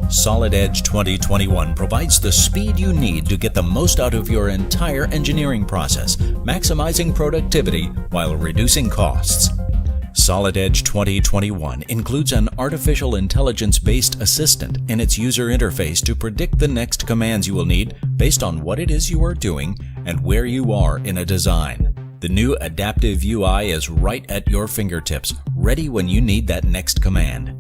Solid Edge 2021 provides the speed you need to get the most out of your entire engineering process, maximizing productivity while reducing costs. Solid Edge 2021 includes an artificial intelligence-based assistant in its user interface to predict the next commands you will need based on what it is you are doing and where you are in a design. The new adaptive UI is right at your fingertips, ready when you need that next command.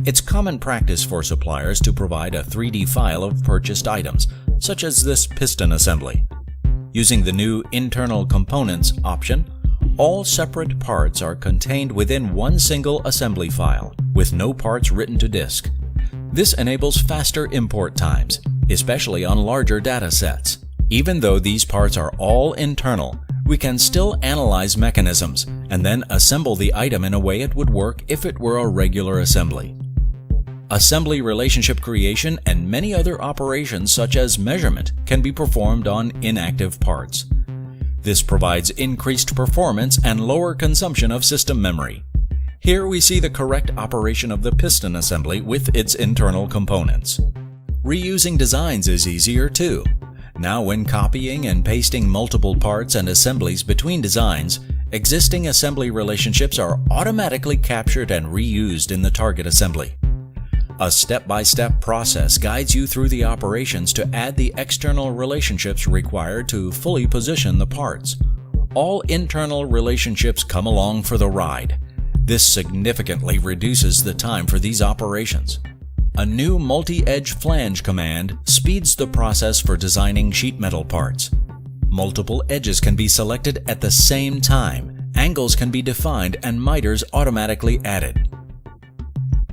It's common practice for suppliers to provide a 3D file of purchased items, such as this piston assembly. Using the new Internal Components option, all separate parts are contained within one single assembly file, with no parts written to disk. This enables faster import times, especially on larger data sets. Even though these parts are all internal, we can still analyze mechanisms and then assemble the item in a way it would work if it were a regular assembly. Assembly relationship creation and many other operations such as measurement can be performed on inactive parts. This provides increased performance and lower consumption of system memory. Here we see the correct operation of the piston assembly with its internal components. Reusing designs is easier too. Now when copying and pasting multiple parts and assemblies between designs, existing assembly relationships are automatically captured and reused in the target assembly. A step-by-step process guides you through the operations to add the external relationships required to fully position the parts. All internal relationships come along for the ride. This significantly reduces the time for these operations. A new multi-edge flange command speeds the process for designing sheet metal parts. Multiple edges can be selected at the same time, angles can be defined, and miters automatically added.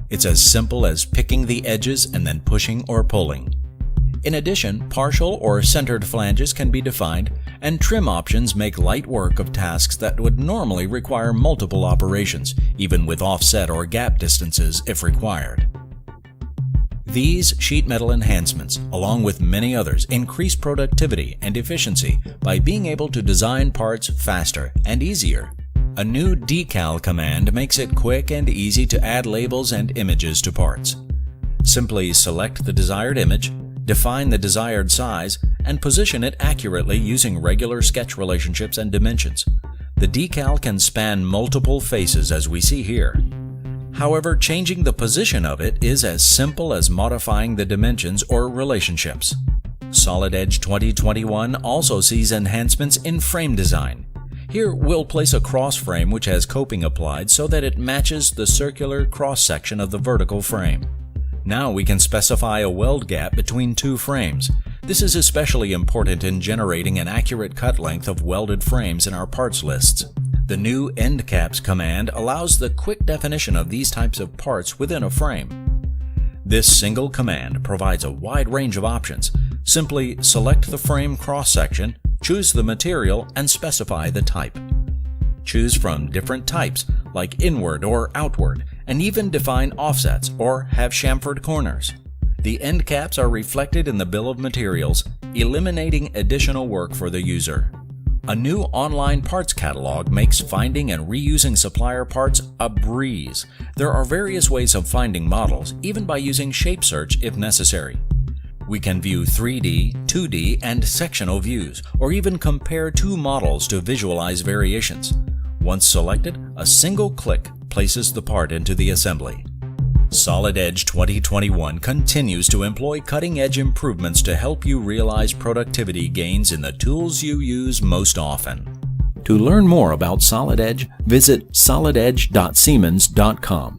It's as simple as picking the edges and then pushing or pulling. In addition, partial or centered flanges can be defined, and trim options make light work of tasks that would normally require multiple operations, even with offset or gap distances if required. These sheet metal enhancements, along with many others, increase productivity and efficiency by being able to design parts faster and easier. A new decal command makes it quick and easy to add labels and images to parts. Simply select the desired image, define the desired size, and position it accurately using regular sketch relationships and dimensions. The decal can span multiple faces as we see here. However, changing the position of it is as simple as modifying the dimensions or relationships. Solid Edge 2021 also sees enhancements in frame design. Here we'll place a cross frame which has coping applied so that it matches the circular cross-section of the vertical frame. Now we can specify a weld gap between two frames. This is especially important in generating an accurate cut length of welded frames in our parts lists. The new end caps command allows the quick definition of these types of parts within a frame. This single command provides a wide range of options. Simply select the frame cross-section, choose the material, and specify the type. Choose from different types like inward or outward, and even define offsets or have chamfered corners. The end caps are reflected in the bill of materials, eliminating additional work for the user. A new online parts catalog makes finding and reusing supplier parts a breeze. There are various ways of finding models, even by using shape search if necessary. We can view 3D, 2D, and sectional views, or even compare two models to visualize variations. Once selected, a single click places the part into the assembly. Solid Edge 2021 continues to employ cutting-edge improvements to help you realize productivity gains in the tools you use most often. To learn more about Solid Edge, visit solidedge.siemens.com.